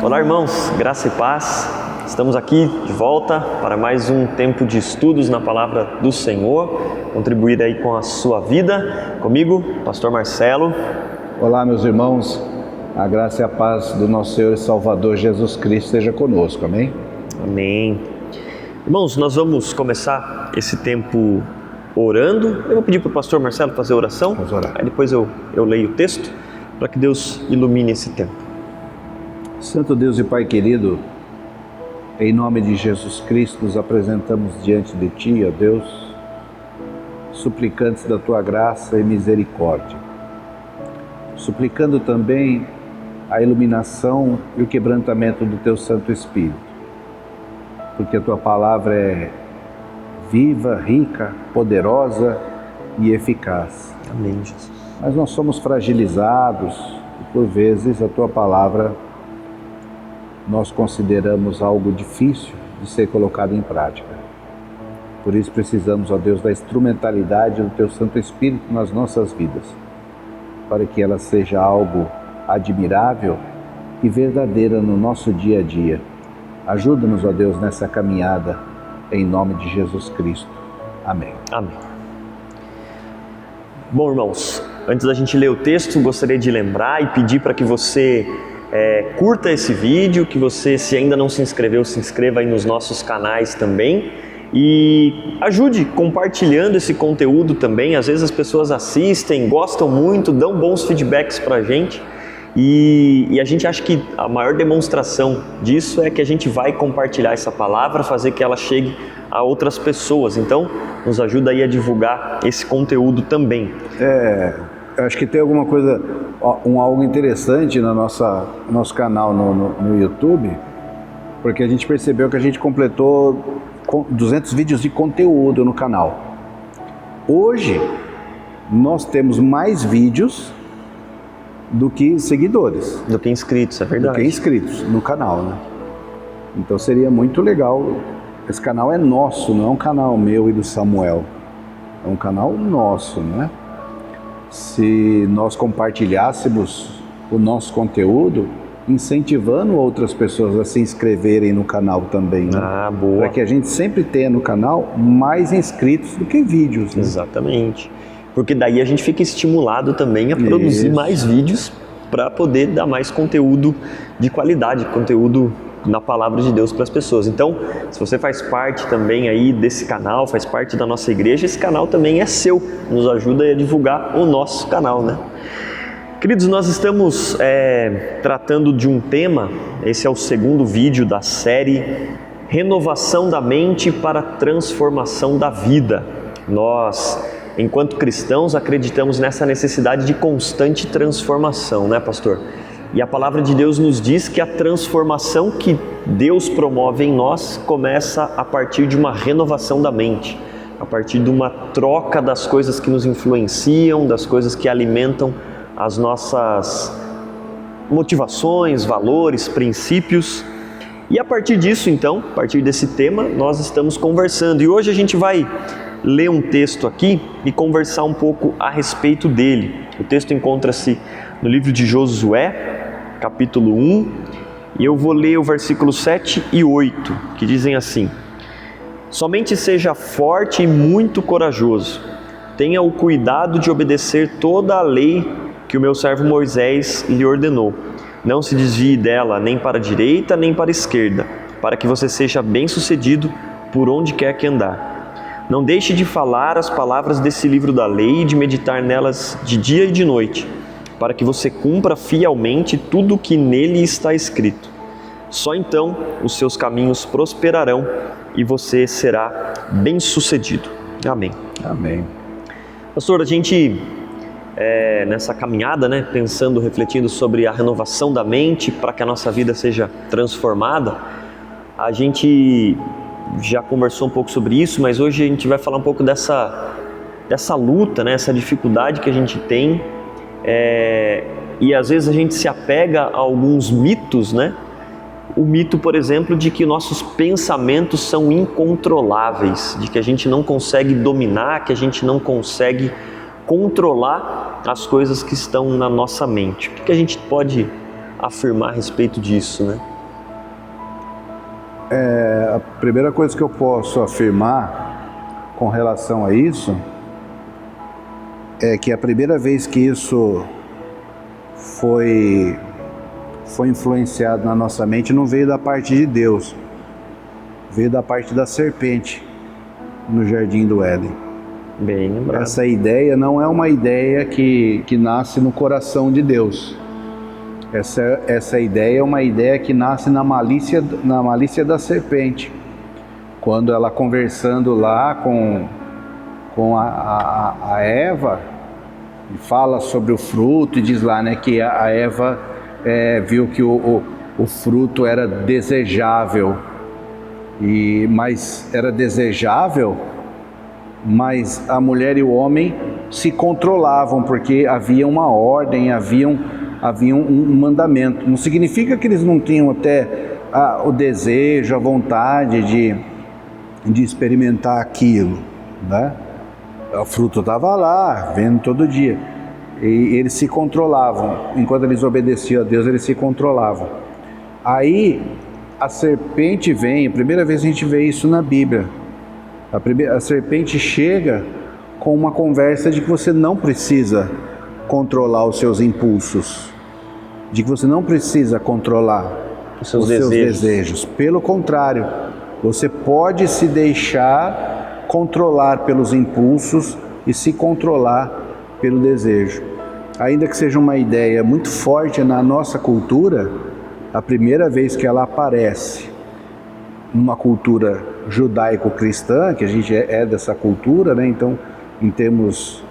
Olá, irmãos, graça e paz. Estamos aqui de volta para mais um tempo de estudos na Palavra do Senhor. Contribuir aí com a sua vida. Comigo, Pastor Marcelo. Olá, meus irmãos. A graça e a paz do nosso Senhor e Salvador Jesus Cristo seja conosco. Amém? Amém. Irmãos, nós vamos começar esse tempo orando. Eu vou pedir para o Pastor Marcelo fazer a oração. Vamos orar. Aí depois eu leio o texto para que Deus ilumine esse tempo. Santo Deus e Pai querido, em nome de Jesus Cristo, nos apresentamos diante de Ti, ó Deus, suplicantes da Tua graça e misericórdia, suplicando também a iluminação e o quebrantamento do Teu Santo Espírito, porque a Tua palavra é viva, rica, poderosa e eficaz. Amém, Jesus. Mas nós somos fragilizados e por vezes a Tua palavra nós consideramos algo difícil de ser colocado em prática. Por isso precisamos, ó Deus, da instrumentalidade do Teu Santo Espírito nas nossas vidas, para que ela seja algo admirável e verdadeira no nosso dia a dia. Ajuda-nos, ó Deus, nessa caminhada, em nome de Jesus Cristo. Amém. Amém. Bom, irmãos, antes da gente ler o texto, gostaria de lembrar e pedir para que você curta esse vídeo, que você, se ainda não se inscreveu, se inscreva aí nos nossos canais também e ajude compartilhando esse conteúdo também. Às vezes as pessoas assistem, gostam muito, dão bons feedbacks pra gente e a gente acha que a maior demonstração disso é que a gente vai compartilhar essa palavra, fazer que ela chegue a outras pessoas. Então, nos ajuda aí a divulgar esse conteúdo também. Acho que tem alguma coisa, algo interessante no nosso canal no YouTube, porque a gente percebeu que a gente completou 200 vídeos de conteúdo no canal. Hoje, nós temos mais vídeos do que seguidores. Do que inscritos, é verdade. Do que inscritos no canal, né? Então seria muito legal. Esse canal é nosso, não é um canal meu e do Samuel. É um canal nosso, né? Se nós compartilhássemos o nosso conteúdo, incentivando outras pessoas a se inscreverem no canal também, né? Boa. Para que a gente sempre tenha no canal mais inscritos do que vídeos, né? Exatamente. Porque daí a gente fica estimulado também a produzir mais vídeos para poder dar mais conteúdo de qualidade, conteúdo na palavra de Deus para as pessoas. Então, se você faz parte também aí desse canal, faz parte da nossa igreja, esse canal também é seu, nos ajuda a divulgar o nosso canal, né? Queridos, nós estamos tratando de um tema, esse é o segundo vídeo da série Renovação da Mente para a Transformação da Vida. Nós, enquanto cristãos, acreditamos nessa necessidade de constante transformação, né, pastor? E a palavra de Deus nos diz que a transformação que Deus promove em nós começa a partir de uma renovação da mente, a partir de uma troca das coisas que nos influenciam, das coisas que alimentam as nossas motivações, valores, princípios. E a partir disso, então, a partir desse tema, nós estamos conversando. E hoje a gente vai ler um texto aqui e conversar um pouco a respeito dele. O texto encontra-se no livro de Josué, capítulo 1, e eu vou ler o versículo 7 e 8, que dizem assim: Somente seja forte e muito corajoso, tenha o cuidado de obedecer toda a lei que o meu servo Moisés lhe ordenou. Não se desvie dela nem para a direita nem para a esquerda, para que você seja bem-sucedido por onde quer que andar. Não deixe de falar as palavras desse livro da lei e de meditar nelas de dia e de noite, para que você cumpra fielmente tudo o que nele está escrito. Só então os seus caminhos prosperarão e você será bem-sucedido. Amém. Amém. Pastor, a gente, nessa caminhada, né, pensando, refletindo sobre a renovação da mente para que a nossa vida seja transformada, a gente já conversou um pouco sobre isso, mas hoje a gente vai falar um pouco dessa luta, né, essa dificuldade que a gente tem. E às vezes a gente se apega a alguns mitos, né? O mito, por exemplo, de que nossos pensamentos são incontroláveis, de que a gente não consegue dominar, que a gente não consegue controlar as coisas que estão na nossa mente. O que a gente pode afirmar a respeito disso, né? A primeira coisa que eu posso afirmar com relação a isso é que a primeira vez que isso foi influenciado na nossa mente não veio da parte de Deus, veio da parte da serpente no Jardim do Éden. Bem lembrado. Essa ideia não é uma ideia que nasce no coração de Deus. Essa ideia é uma ideia que nasce na malícia da serpente. Quando ela conversando lá com a Eva, fala sobre o fruto e diz lá, né, que a Eva viu que o fruto era desejável, mas era desejável, mas a mulher e o homem se controlavam, porque havia uma ordem, havia um mandamento. Não significa que eles não tinham até o desejo, a vontade de experimentar aquilo, né? O fruto estava lá, vendo todo dia. E eles se controlavam. Enquanto eles obedeciam a Deus, eles se controlavam. Aí a serpente vem, a primeira vez a gente vê isso na Bíblia. A serpente chega com uma conversa de que você não precisa controlar os seus impulsos, de que você não precisa controlar os seus desejos. Pelo contrário, você pode se deixar controlar pelos impulsos e se controlar pelo desejo. Ainda que seja uma ideia muito forte na nossa cultura, a primeira vez que ela aparece numa cultura judaico-cristã, que a gente é dessa cultura, né? Então, em termos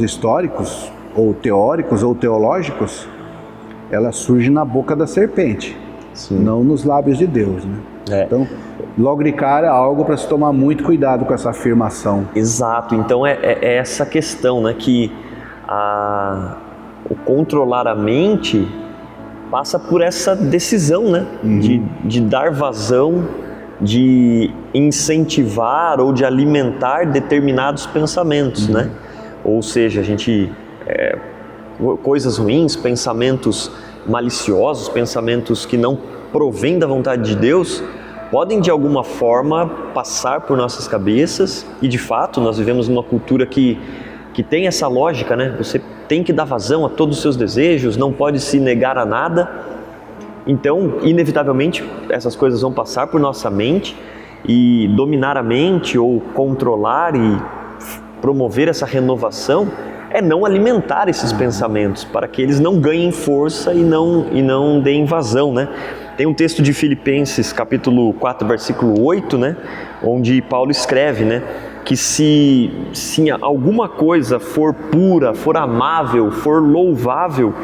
históricos, ou teóricos, ou teológicos, ela surge na boca da serpente, sim, não nos lábios de Deus, né? Então, logo de cara, algo para se tomar muito cuidado com essa afirmação. Exato, então é essa questão, né, que o controlar a mente passa por essa decisão, né, de dar vazão, de incentivar ou de alimentar determinados pensamentos, né? Ou seja, a gente coisas ruins, pensamentos maliciosos, pensamentos que não provêm da vontade de Deus, podem de alguma forma passar por nossas cabeças. E de fato nós vivemos numa cultura que tem essa lógica, né? Você tem que dar vazão a todos os seus desejos, não pode se negar a nada. Então, inevitavelmente, essas coisas vão passar por nossa mente, e dominar a mente ou controlar e promover essa renovação é não alimentar esses pensamentos, para que eles não ganhem força e não deem vazão, né? Tem um texto de Filipenses, capítulo 4, versículo 8, né? Onde Paulo escreve, né, que se alguma coisa for pura, for amável, for louvável,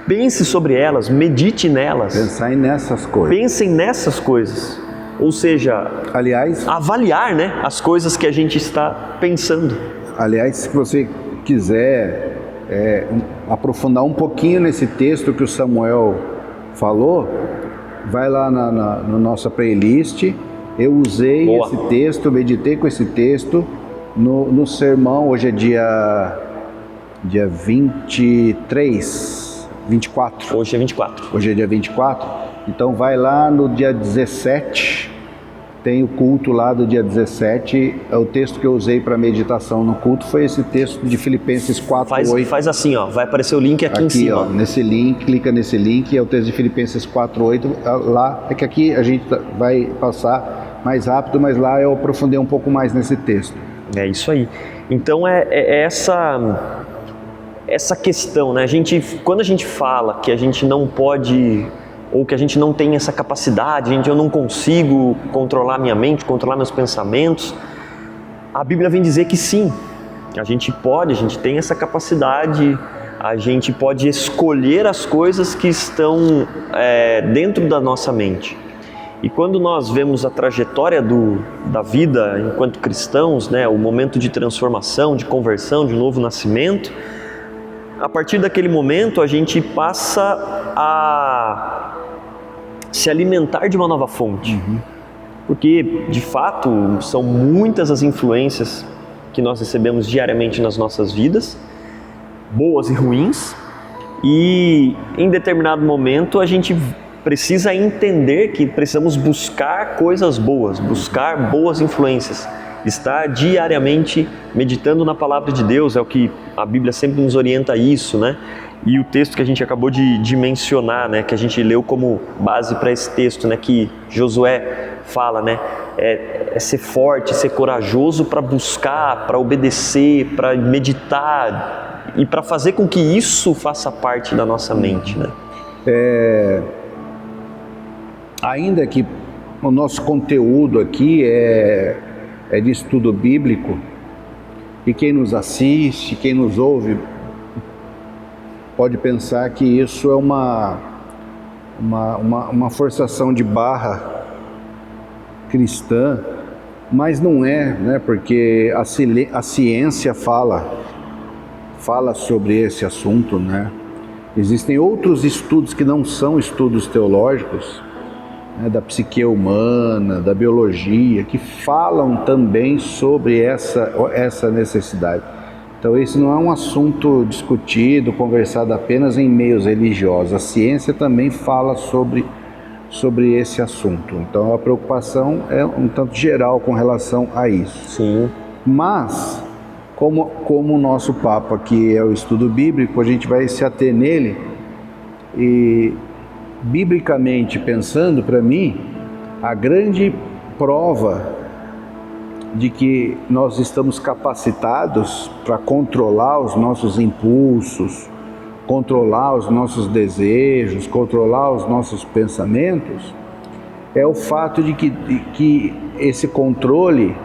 pense sobre elas, medite nelas. Pensem nessas coisas. Pensem nessas coisas. Ou seja, aliás, avaliar, né, as coisas que a gente está pensando. Aliás, se você quiser aprofundar um pouquinho nesse texto que o Samuel falou, vai lá na nossa playlist. Eu usei esse texto, meditei com esse texto no sermão. Hoje é dia 24. Hoje é 24. Hoje é dia 24. Então vai lá no dia 17, tem o culto lá do dia 17. O texto que eu usei para meditação no culto foi esse texto de Filipenses 4:8. Faz assim, ó, vai aparecer o link aqui em cima. Ó, nesse link, clica nesse link, é o texto de Filipenses 4:8. Lá, é que aqui a gente vai passar mais rápido, mas lá eu aprofundei um pouco mais nesse texto. É isso aí. Então essa questão, né? Quando a gente fala que a gente não pode, ou que a gente não tem essa capacidade, eu não consigo controlar minha mente, controlar meus pensamentos, a Bíblia vem dizer que sim, a gente tem essa capacidade, a gente pode escolher as coisas que estão dentro da nossa mente. E quando nós vemos a trajetória da vida enquanto cristãos, né, o momento de transformação, de conversão, de novo nascimento, a partir daquele momento a gente passa a se alimentar de uma nova fonte. Porque, de fato, são muitas as influências que nós recebemos diariamente nas nossas vidas, boas e ruins, e em determinado momento a gente precisa entender que precisamos buscar coisas boas, buscar boas influências, estar diariamente meditando na palavra de Deus, é o que a Bíblia sempre nos orienta a isso, né? E o texto que a gente acabou de mencionar, né, que a gente leu como base para esse texto, né, que Josué fala, né, é ser forte, ser corajoso para buscar, para obedecer, para meditar e para fazer com que isso faça parte da nossa mente, né? Ainda que o nosso conteúdo aqui é de estudo bíblico, e quem nos assiste, quem nos ouve, pode pensar que isso é uma forçação de barra cristã, mas não é, né? Porque a ciência fala sobre esse assunto, né? Existem outros estudos que não são estudos teológicos, né, da psique humana, da biologia, que falam também sobre essa necessidade. Então esse não é um assunto discutido, conversado apenas em meios religiosos. A ciência também fala sobre esse assunto. Então a preocupação é um tanto geral com relação a isso. Sim. Mas, como o nosso papo aqui é o estudo bíblico, a gente vai se ater nele e, biblicamente pensando, para mim, a grande prova de que nós estamos capacitados para controlar os nossos impulsos, controlar os nossos desejos, controlar os nossos pensamentos, é o fato de que esse controle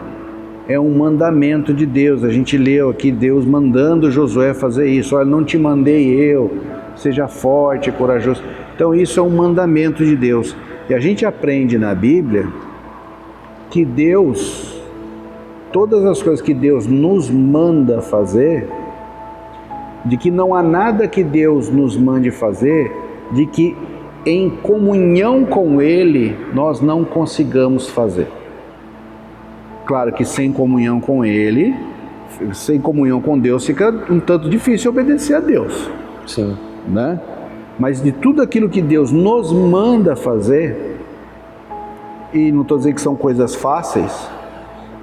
é um mandamento de Deus. A gente leu aqui Deus mandando Josué fazer isso. Olha, não te mandei eu, seja forte e corajoso. Então isso é um mandamento de Deus. E a gente aprende na Bíblia que Deus, todas as coisas que Deus nos manda fazer, de que não há nada que Deus nos mande fazer, de que em comunhão com Ele nós não consigamos fazer. Claro que sem comunhão com Ele, sem comunhão com Deus, fica um tanto difícil obedecer a Deus. Sim. Né? Mas de tudo aquilo que Deus nos manda fazer, e não estou dizendo que são coisas fáceis,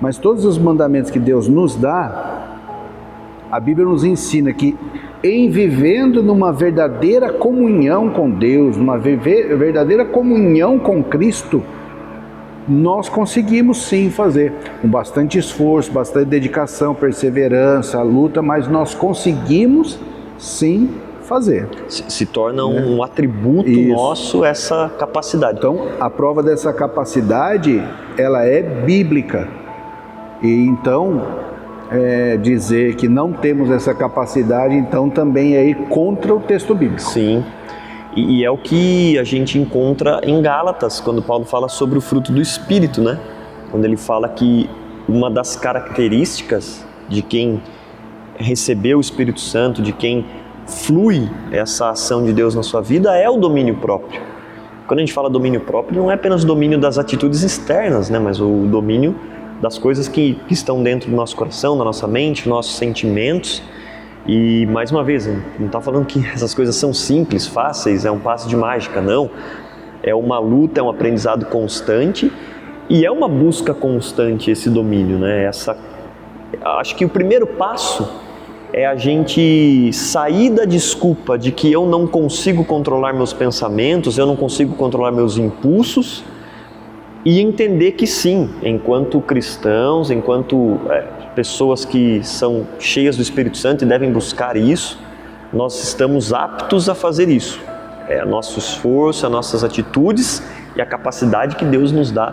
mas todos os mandamentos que Deus nos dá, a Bíblia nos ensina que em vivendo numa verdadeira comunhão com Deus, numa verdadeira comunhão com Cristo, nós conseguimos sim fazer, com bastante esforço, bastante dedicação, perseverança, luta, mas nós conseguimos sim fazer. Se torna um atributo nosso essa capacidade. Então, a prova dessa capacidade, ela é bíblica. E então, dizer que não temos essa capacidade, então também é ir contra o texto bíblico. Sim. E é o que a gente encontra em Gálatas, quando Paulo fala sobre o fruto do Espírito, né? Quando ele fala que uma das características de quem recebeu o Espírito Santo, de quem flui essa ação de Deus na sua vida, é o domínio próprio. Quando a gente fala domínio próprio, não é apenas o domínio das atitudes externas, né? Mas o domínio das coisas que estão dentro do nosso coração, da nossa mente, nossos sentimentos. E, mais uma vez, não está falando que essas coisas são simples, fáceis, é um passe de mágica, não. É uma luta, é um aprendizado constante e é uma busca constante esse domínio, né? Acho que o primeiro passo é a gente sair da desculpa de que eu não consigo controlar meus pensamentos, eu não consigo controlar meus impulsos, e entender que sim, enquanto cristãos, enquanto pessoas que são cheias do Espírito Santo e devem buscar isso, nós estamos aptos a fazer isso. É nosso esforço, as nossas atitudes e a capacidade que Deus nos dá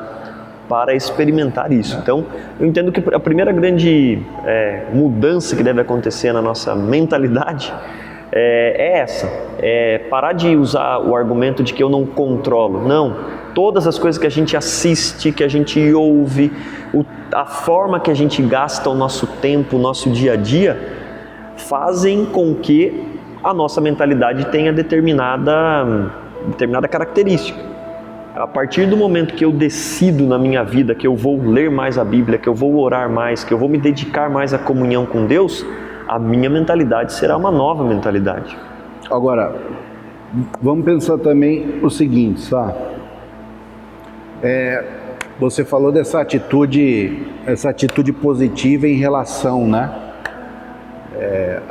para experimentar isso. Então, eu entendo que a primeira grande mudança que deve acontecer na nossa mentalidade é essa. É parar de usar o argumento de que eu não controlo. Não. Todas as coisas que a gente assiste, que a gente ouve, a forma que a gente gasta o nosso tempo, o nosso dia a dia, fazem com que a nossa mentalidade tenha determinada característica. A partir do momento que eu decido na minha vida que eu vou ler mais a Bíblia, que eu vou orar mais, que eu vou me dedicar mais à comunhão com Deus, a minha mentalidade será uma nova mentalidade. Agora, vamos pensar também o seguinte, tá? Você falou dessa atitude positiva em relação, né?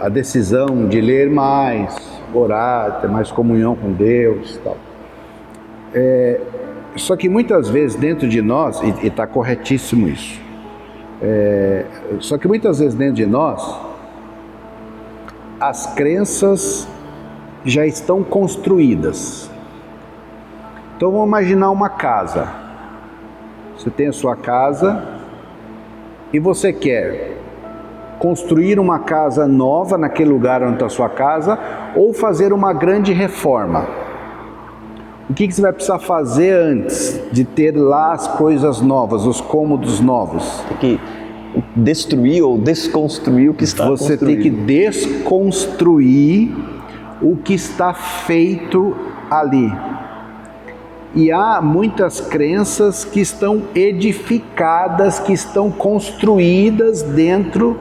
A decisão de ler mais, orar, ter mais comunhão com Deus e tal. Só que muitas vezes dentro de nós, e está corretíssimo isso, só que muitas vezes dentro de nós, as crenças já estão construídas. Então vamos imaginar uma casa. Você tem a sua casa e você quer construir uma casa nova naquele lugar onde está a sua casa ou fazer uma grande reforma. O que você vai precisar fazer antes de ter lá as coisas novas, os cômodos novos? Tem que destruir ou desconstruir o que está construído. Você tem que desconstruir o que está feito ali. E há muitas crenças que estão edificadas, que estão construídas dentro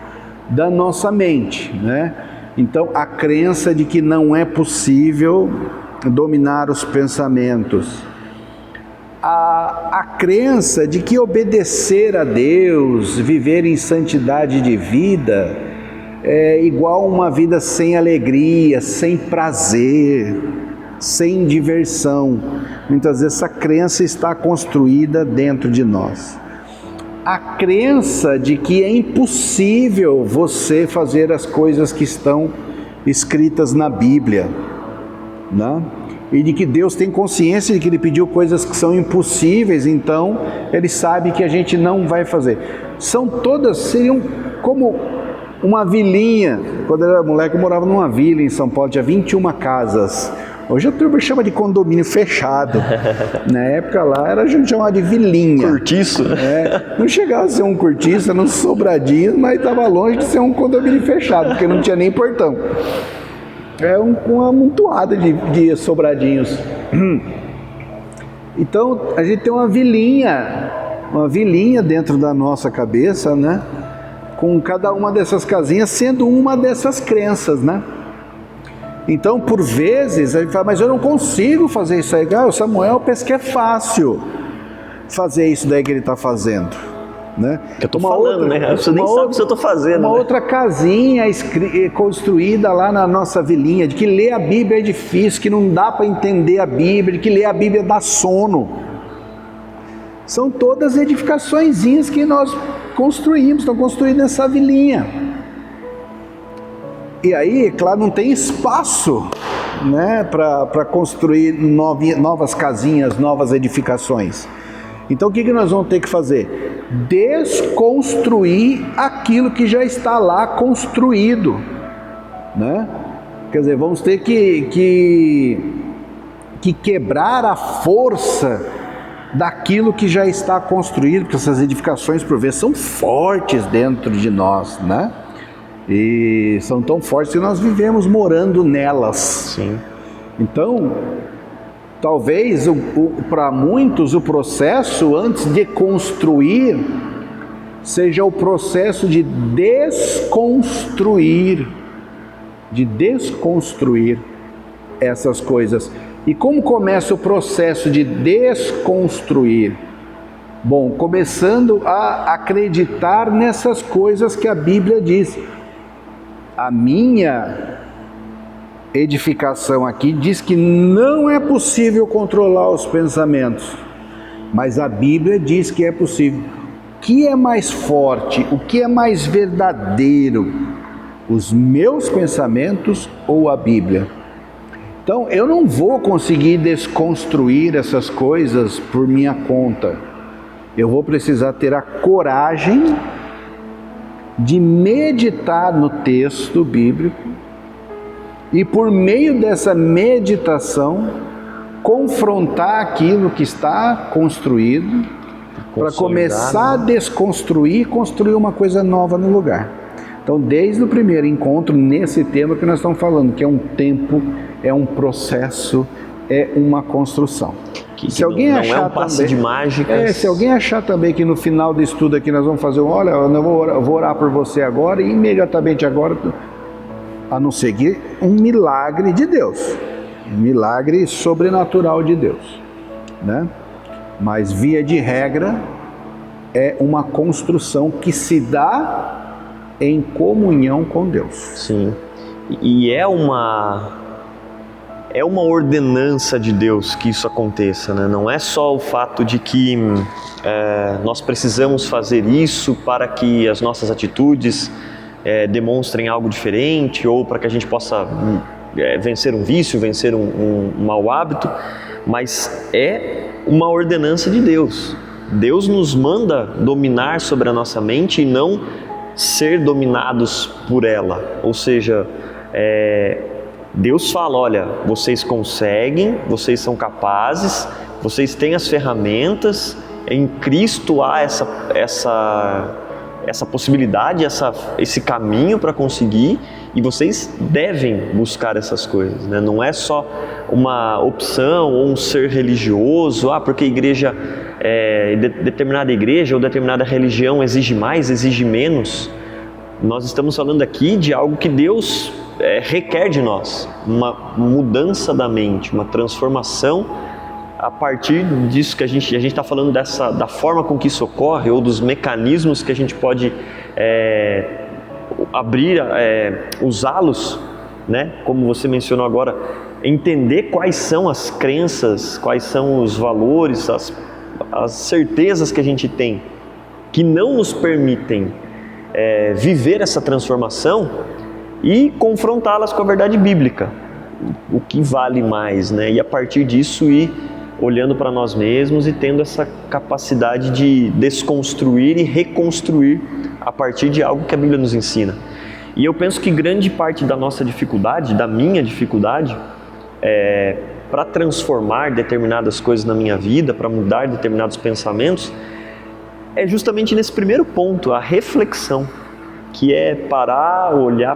da nossa mente, né? Então, a crença de que não é possível dominar os pensamentos. A crença de que obedecer a Deus, viver em santidade de vida, é igual a uma vida sem alegria, sem prazer, sem diversão. Muitas vezes essa crença está construída dentro de nós. A crença de que é impossível você fazer as coisas que estão escritas na Bíblia, né? E de que Deus tem consciência de que Ele pediu coisas que são impossíveis, então Ele sabe que a gente não vai fazer. Seriam como uma vilinha. Quando eu era moleque, eu morava numa vila em São Paulo, tinha 21 casas. Hoje a turma chama de condomínio fechado. Na época lá a gente chamava de vilinha. Cortiço. Não chegava a ser um cortiço, era um sobradinho, mas estava longe de ser um condomínio fechado, porque não tinha nem portão. Uma amontoada de sobradinhos. Então a gente tem uma vilinha dentro da nossa cabeça, né? Com cada uma dessas casinhas sendo uma dessas crenças, né? Então, por vezes, a gente fala, mas eu não consigo fazer isso aí. O Samuel pensa que é fácil fazer isso daí que ele está fazendo, né? Eu estou falando, né? Você nem sabe o que eu estou fazendo. Uma outra casinha construída lá na nossa vilinha, de que ler a Bíblia é difícil, que não dá para entender a Bíblia, de que ler a Bíblia dá sono. São todas edificaçõezinhas que nós construímos, estão construídas nessa vilinha. E aí, claro, não tem espaço, né, para construir novas casinhas, novas edificações. Então o que nós vamos ter que fazer? Desconstruir aquilo que já está lá construído, né? Quer dizer, vamos ter que quebrar a força daquilo que já está construído, porque essas edificações por vezes são fortes dentro de nós, né? E são tão fortes que nós vivemos morando nelas. Sim. Então, talvez para muitos o processo antes de construir seja o processo de desconstruir essas coisas. E como começa o processo de desconstruir? Bom, começando a acreditar nessas coisas que a Bíblia diz. A minha edificação aqui diz que não é possível controlar os pensamentos, mas a Bíblia diz que é possível. O que é mais forte, o que é mais verdadeiro, os meus pensamentos ou a Bíblia? Então eu não vou conseguir desconstruir essas coisas por minha conta. Eu vou precisar ter a coragem de meditar no texto bíblico e, por meio dessa meditação, confrontar aquilo que está construído para começar a desconstruir e construir uma coisa nova no lugar. Então, desde o primeiro encontro nesse tema que nós estamos falando, que é um tempo, é um processo, é uma construção. Se alguém não achar é um passe de mágica. Se alguém achar também que no final do estudo aqui nós vamos fazer olha, eu vou orar por você agora e imediatamente agora, a não seguir um milagre de Deus, um milagre sobrenatural de Deus, né? Mas via de regra é uma construção que se dá em comunhão com Deus. Sim, e é uma ordenança de Deus que isso aconteça, né? Não é só o fato de que nós precisamos fazer isso para que as nossas atitudes demonstrem algo diferente ou para que a gente possa vencer um vício, vencer um mau hábito, mas é uma ordenança de Deus. Deus nos manda dominar sobre a nossa mente e não ser dominados por ela, ou seja, Deus fala, olha, vocês conseguem, vocês são capazes, vocês têm as ferramentas, em Cristo há essa possibilidade, esse caminho para conseguir e vocês devem buscar essas coisas, né? Não é só uma opção ou um ser religioso, porque a igreja, determinada igreja ou determinada religião exige mais, exige menos. Nós estamos falando aqui de algo que Deus requer de nós, uma mudança da mente, uma transformação a partir disso que a gente está falando da forma com que isso ocorre ou dos mecanismos que a gente pode abrir, usá-los, né? Como você mencionou agora, entender quais são as crenças, quais são os valores, as certezas que a gente tem que não nos permitem viver essa transformação e confrontá-las com a verdade bíblica, o que vale mais, né? E a partir disso ir olhando para nós mesmos e tendo essa capacidade de desconstruir e reconstruir a partir de algo que a Bíblia nos ensina. E eu penso que grande parte da nossa dificuldade, da minha dificuldade, para transformar determinadas coisas na minha vida, para mudar determinados pensamentos, é justamente nesse primeiro ponto, a reflexão, que é parar, olhar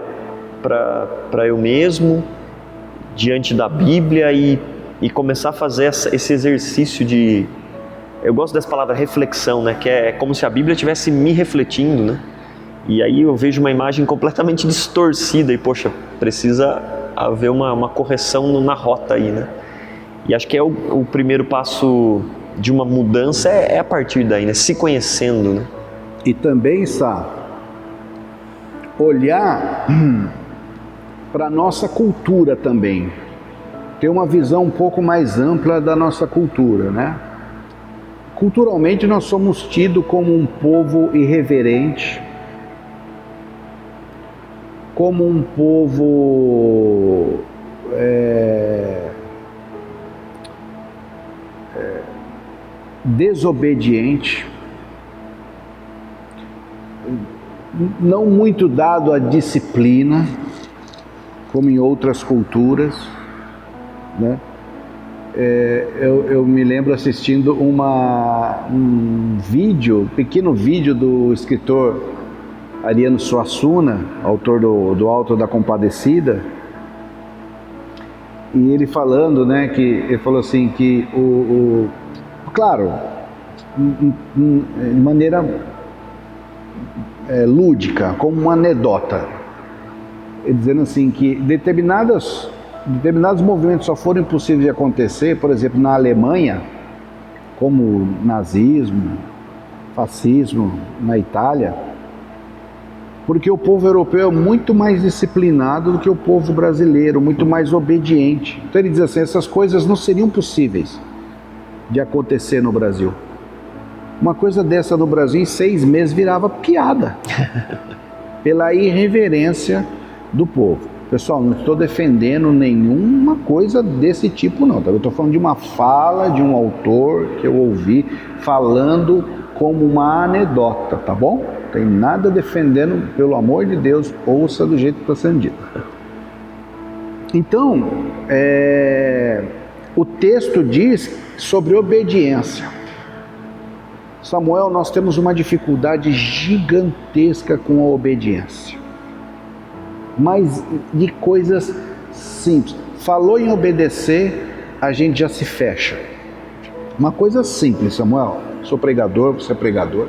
para eu mesmo, diante da Bíblia e começar a fazer esse exercício de... Eu gosto dessa palavra reflexão, né? Que é como se a Bíblia estivesse me refletindo, né? E aí eu vejo uma imagem completamente distorcida e, poxa, precisa haver uma correção na rota aí, né? E acho que o primeiro passo de uma mudança é a partir daí, né? Se conhecendo, né? E também, olhar para a nossa cultura também. Ter uma visão um pouco mais ampla da nossa cultura, né? Culturalmente nós somos tidos como um povo irreverente, como um povo desobediente, não muito dado à disciplina, como em outras culturas, né? Eu me lembro assistindo um pequeno vídeo do escritor Ariano Suassuna, autor do Alto da Compadecida, e ele falando, né, que ele falou assim que claro, de maneira lúdica, como uma anedota, ele dizendo assim que determinados movimentos só foram impossíveis de acontecer, por exemplo, na Alemanha, como nazismo, fascismo, na Itália, porque o povo europeu é muito mais disciplinado do que o povo brasileiro, muito mais obediente. Então ele diz assim, essas coisas não seriam possíveis de acontecer no Brasil. Uma coisa dessa no Brasil em 6 meses virava piada, pela irreverência do povo. Pessoal, não estou defendendo nenhuma coisa desse tipo não, tá? Eu estou falando de uma fala de um autor que eu ouvi falando como uma anedota, tá bom? Não tem nada defendendo, pelo amor de Deus, ouça do jeito que está sendo dito. Então, o texto diz sobre obediência. Samuel, nós temos uma dificuldade gigantesca com a obediência, mas de coisas simples. Falou em obedecer, a gente já se fecha. Uma coisa simples, Samuel. Sou pregador, você é pregador.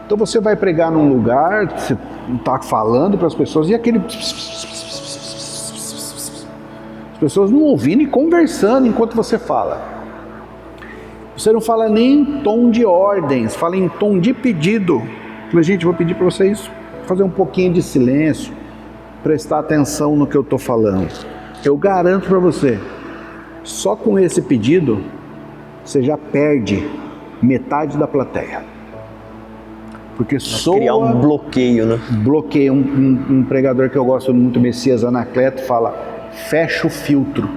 Então você vai pregar num lugar, você está falando para as pessoas e aquele... As pessoas não ouvindo e conversando enquanto você fala. Você não fala nem em tom de ordens, fala em tom de pedido. Mas, gente, vou pedir para vocês fazer um pouquinho de silêncio, prestar atenção no que eu estou falando. Eu garanto para você, só com esse pedido, você já perde metade da plateia. Porque soa... Criar um bloqueio, né? Bloqueio. Um pregador que eu gosto muito, Messias Anacleto, fala, fecha o filtro.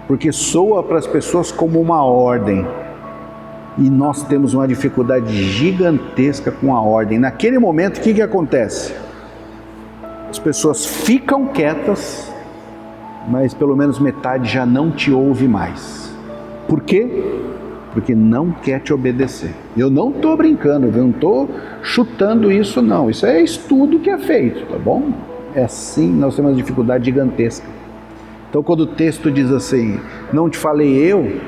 Porque soa para as pessoas como uma ordem. E nós temos uma dificuldade gigantesca com a ordem. Naquele momento, o que acontece? As pessoas ficam quietas, mas pelo menos metade já não te ouve mais. Por quê? Porque não quer te obedecer. Eu não estou brincando, eu não estou chutando isso não. Isso é estudo que é feito, tá bom? É assim, nós temos uma dificuldade gigantesca. Então quando o texto diz assim, não te falei eu,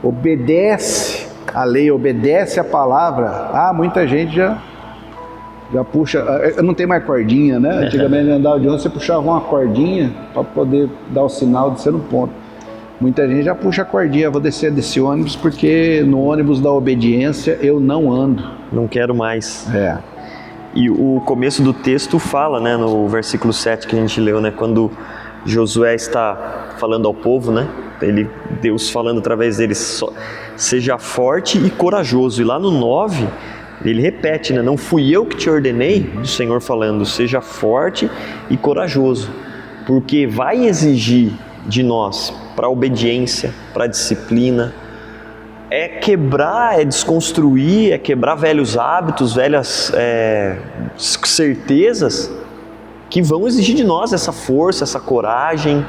obedece a lei, obedece a palavra. Ah, muita gente já puxa, não tem mais cordinha, né? Antigamente andava de ônibus, você puxava uma cordinha para poder dar o sinal de ser no ponto. Muita gente já puxa a cordinha, vou descer desse ônibus porque no ônibus da obediência eu não ando. Não quero mais. É. E o começo do texto fala, né, no versículo 7 que a gente leu, né, quando Josué está falando ao povo, né, Deus falando através dele, seja forte e corajoso. E lá no 9, ele repete, né, não fui eu que te ordenei, o Senhor falando, seja forte e corajoso, porque vai exigir de nós, para a obediência, para a disciplina, é quebrar, é desconstruir, é quebrar velhos hábitos, velhas certezas que vão exigir de nós essa força, essa coragem.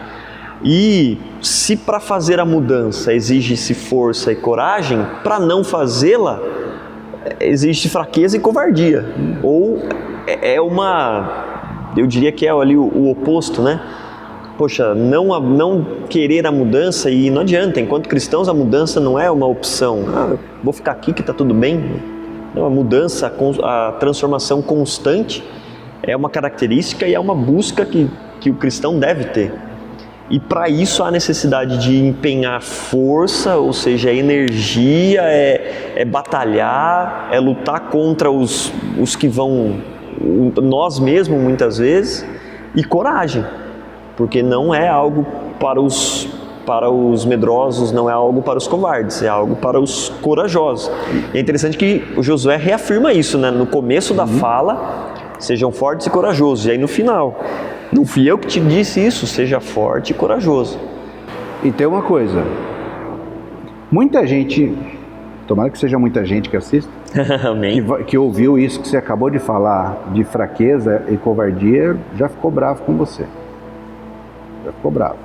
E se para fazer a mudança exige-se força e coragem, para não fazê-la existe fraqueza e covardia. Ou eu diria que é ali o oposto, né? Poxa, não querer a mudança, e não adianta, enquanto cristãos a mudança não é uma opção. Vou ficar aqui que está tudo bem. Não, a mudança, a transformação constante é uma característica e é uma busca que o cristão deve ter. E para isso há necessidade de empenhar força, ou seja, energia, é batalhar, é lutar contra os que vão, nós mesmos muitas vezes, e coragem. Porque não é algo para os medrosos, não é algo para os covardes, é algo para os corajosos. E é interessante que o Josué reafirma isso, né? No começo da fala, sejam fortes e corajosos. E aí no final, não fui eu que te disse isso, seja forte e corajoso. E tem uma coisa, muita gente, tomara que seja muita gente que assista, Amém. que ouviu isso que você acabou de falar, de fraqueza e covardia, já ficou bravo com você. Já ficou bravo.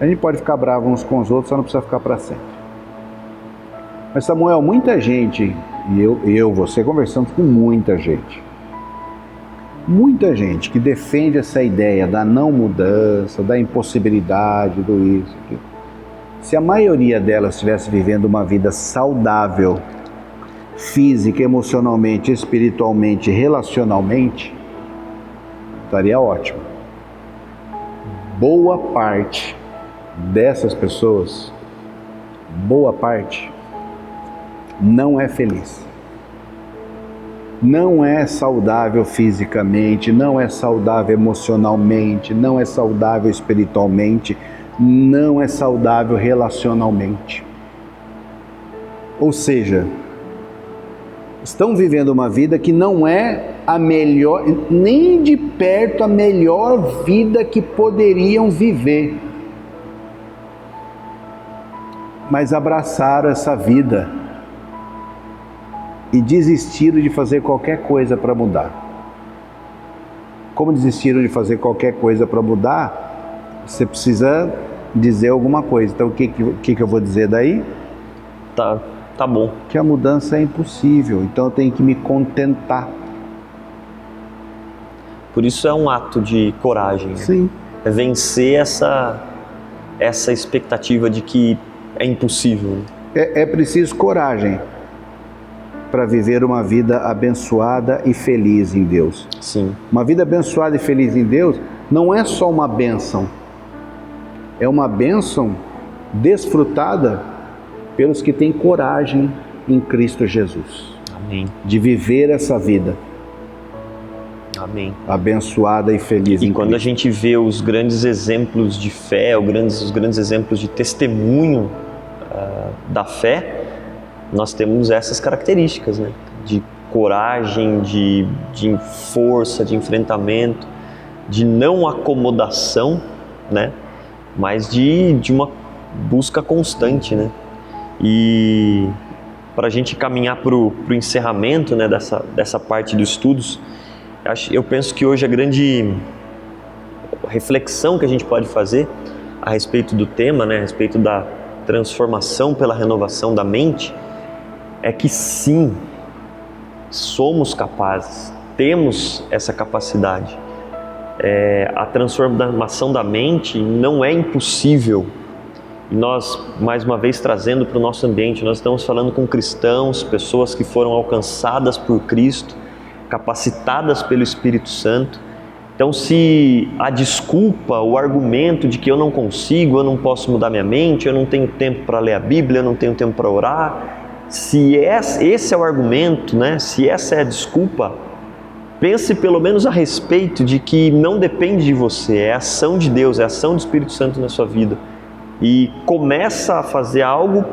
A gente pode ficar bravo uns com os outros, só não precisa ficar para sempre. Mas Samuel, muita gente, e você conversando com muita gente que defende essa ideia da não mudança, da impossibilidade, do isso, aquilo. Se a maioria delas estivesse vivendo uma vida saudável, física, emocionalmente, espiritualmente, relacionalmente, estaria ótimo. Boa parte dessas pessoas, não é feliz. Não é saudável fisicamente, não é saudável emocionalmente, não é saudável espiritualmente, não é saudável relacionalmente. Ou seja, estão vivendo uma vida que não é a melhor, nem de perto a melhor vida que poderiam viver. Mas abraçaram essa vida e desistiram de fazer qualquer coisa para mudar. Como desistiram de fazer qualquer coisa para mudar, você precisa dizer alguma coisa. Então o que eu vou dizer daí? Tá bom. Que a mudança é impossível, então eu tenho que me contentar. Por isso é um ato de coragem. Sim. É vencer essa expectativa de que é impossível. É preciso coragem para viver uma vida abençoada e feliz em Deus. Sim. Uma vida abençoada e feliz em Deus não é só uma bênção, é uma bênção desfrutada pelos que têm coragem em Cristo Jesus. Amém. De viver essa vida. Amém. Abençoada e feliz em E quando Cristo. a gente vê os grandes exemplos de fé, os grandes exemplos de testemunho da fé, nós temos essas características, né? De coragem, de força, de enfrentamento, de não acomodação, né? Mas de uma busca constante, né? E para a gente caminhar para o encerramento, né, dessa parte dos estudos, eu penso que hoje a grande reflexão que a gente pode fazer a respeito do tema, né, a respeito da transformação pela renovação da mente, é que sim, somos capazes, temos essa capacidade. A transformação da mente não é impossível. E nós, mais uma vez, trazendo para o nosso ambiente, nós estamos falando com cristãos, pessoas que foram alcançadas por Cristo, capacitadas pelo Espírito Santo. Então, se a desculpa, o argumento de que eu não consigo, eu não posso mudar minha mente, eu não tenho tempo para ler a Bíblia, eu não tenho tempo para orar, se esse é o argumento, né? Se essa é a desculpa, pense pelo menos a respeito de que não depende de você, é a ação de Deus, é a ação do Espírito Santo na sua vida. E começa a fazer algo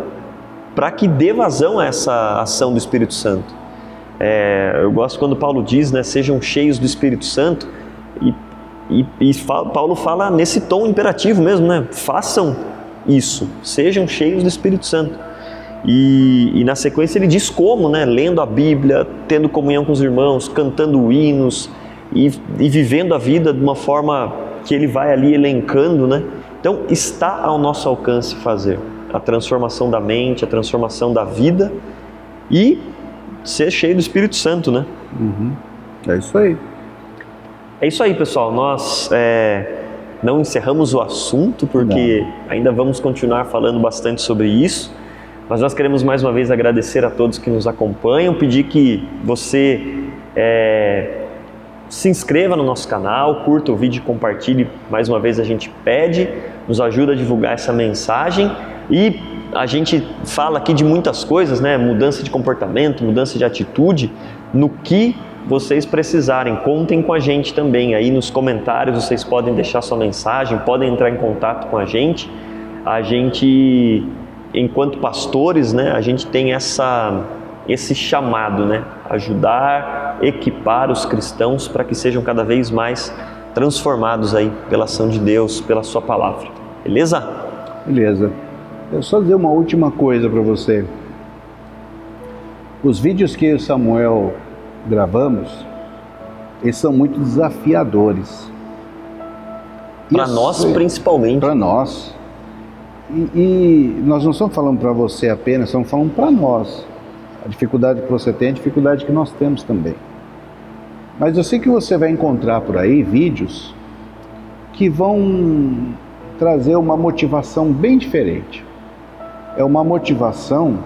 para que dê vazão a essa ação do Espírito Santo. Eu gosto quando Paulo diz, né, sejam cheios do Espírito Santo, e Paulo fala nesse tom imperativo mesmo, né, façam isso, sejam cheios do Espírito Santo. E na sequência ele diz como, né, lendo a Bíblia, tendo comunhão com os irmãos, cantando hinos e vivendo a vida de uma forma que ele vai ali elencando, né. Então, está ao nosso alcance fazer a transformação da mente, a transformação da vida e ser cheio do Espírito Santo, né? É isso aí. É isso aí, pessoal. Nós não encerramos o assunto, porque ainda vamos continuar falando bastante sobre isso, mas nós queremos mais uma vez agradecer a todos que nos acompanham, pedir que você se inscreva no nosso canal, curta o vídeo e compartilhe, mais uma vez a gente pede, nos ajuda a divulgar essa mensagem. E a gente fala aqui de muitas coisas, né? Mudança de comportamento, mudança de atitude, no que vocês precisarem, contem com a gente também. Aí nos comentários vocês podem deixar sua mensagem, podem entrar em contato com a gente. A gente, enquanto pastores, né, a gente tem esse chamado, né? Ajudar, equipar os cristãos para que sejam cada vez mais transformados aí pela ação de Deus, pela sua palavra. Beleza? Beleza. Eu só dizer uma última coisa para você. Os vídeos que eu e Samuel gravamos, eles são muito desafiadores. Para nós, principalmente. Para nós. E nós não estamos falando para você apenas, estamos falando para nós. A dificuldade que você tem é a dificuldade que nós temos também. Mas eu sei que você vai encontrar por aí vídeos que vão trazer uma motivação bem diferente. É uma motivação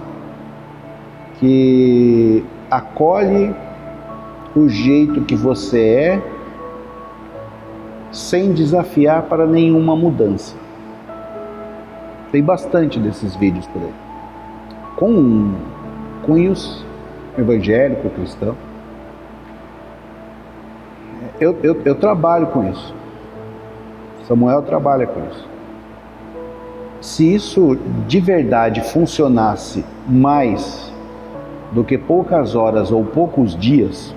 que acolhe o jeito que você é, sem desafiar para nenhuma mudança. Tem bastante desses vídeos por aí, com cunhos evangélico, cristão. Eu trabalho com isso. Samuel trabalha com isso. Se isso de verdade funcionasse mais do que poucas horas ou poucos dias,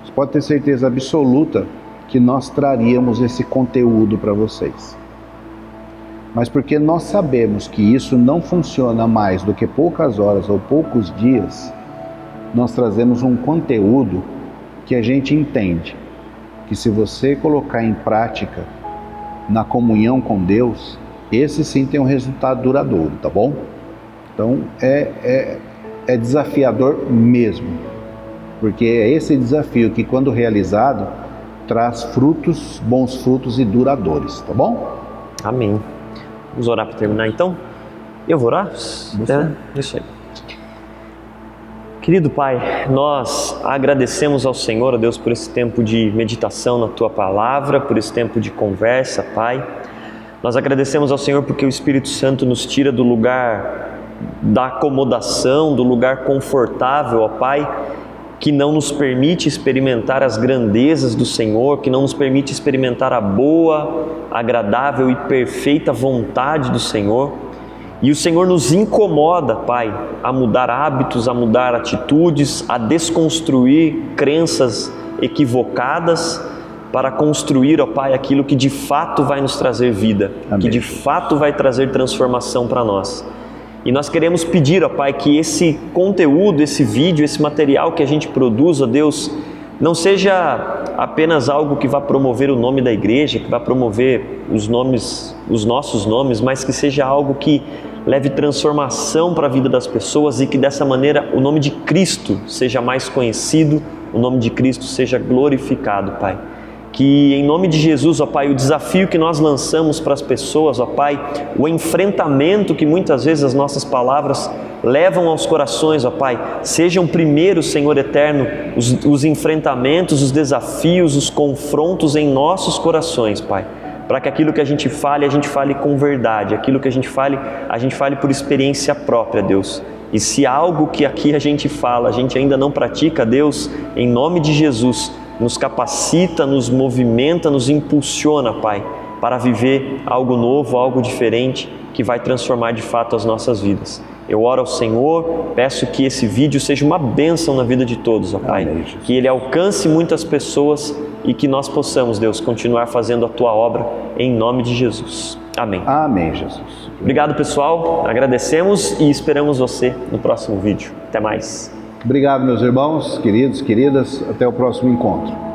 você pode ter certeza absoluta que nós traríamos esse conteúdo para vocês. Mas porque nós sabemos que isso não funciona mais do que poucas horas ou poucos dias, nós trazemos um conteúdo que a gente entende que, se você colocar em prática na comunhão com Deus, esse sim tem um resultado duradouro, tá bom? Então é desafiador mesmo, porque é esse desafio que, quando realizado, traz frutos, bons frutos e duradouros, tá bom? Amém. Vamos orar para terminar então? Eu vou orar? Isso aí. Querido Pai, nós agradecemos ao Senhor, ó Deus, por esse tempo de meditação na Tua Palavra, por esse tempo de conversa, Pai. Nós agradecemos ao Senhor porque o Espírito Santo nos tira do lugar da acomodação, do lugar confortável, ó Pai, que não nos permite experimentar as grandezas do Senhor, que não nos permite experimentar a boa, agradável e perfeita vontade do Senhor. E o Senhor nos incomoda, Pai, a mudar hábitos, a mudar atitudes, a desconstruir crenças equivocadas para construir, ó Pai, aquilo que de fato vai nos trazer vida, Amém. Que de fato vai trazer transformação para nós. E nós queremos pedir, ó Pai, que esse conteúdo, esse vídeo, esse material que a gente produz, ó Deus, não seja apenas algo que vá promover o nome da igreja, que vá promover os nossos nomes, mas que seja algo que leve transformação para a vida das pessoas e que dessa maneira o nome de Cristo seja mais conhecido, o nome de Cristo seja glorificado, Pai. Que em nome de Jesus, ó Pai, o desafio que nós lançamos para as pessoas, ó Pai, o enfrentamento que muitas vezes as nossas palavras levam aos corações, ó Pai, sejam primeiro, Senhor eterno, os enfrentamentos, os desafios, os confrontos em nossos corações, Pai, para que aquilo que a gente fale com verdade, aquilo que a gente fale por experiência própria, Deus. E se algo que aqui a gente fala, a gente ainda não pratica, Deus, em nome de Jesus, nos capacita, nos movimenta, nos impulsiona, Pai, para viver algo novo, algo diferente, que vai transformar de fato as nossas vidas. Eu oro ao Senhor, peço que esse vídeo seja uma bênção na vida de todos, ó Pai, Amém, que ele alcance muitas pessoas e que nós possamos, Deus, continuar fazendo a Tua obra em nome de Jesus. Amém. Amém, Jesus. Obrigado, pessoal, agradecemos e esperamos você no próximo vídeo. Até mais. Obrigado, meus irmãos, queridos, queridas. Até o próximo encontro.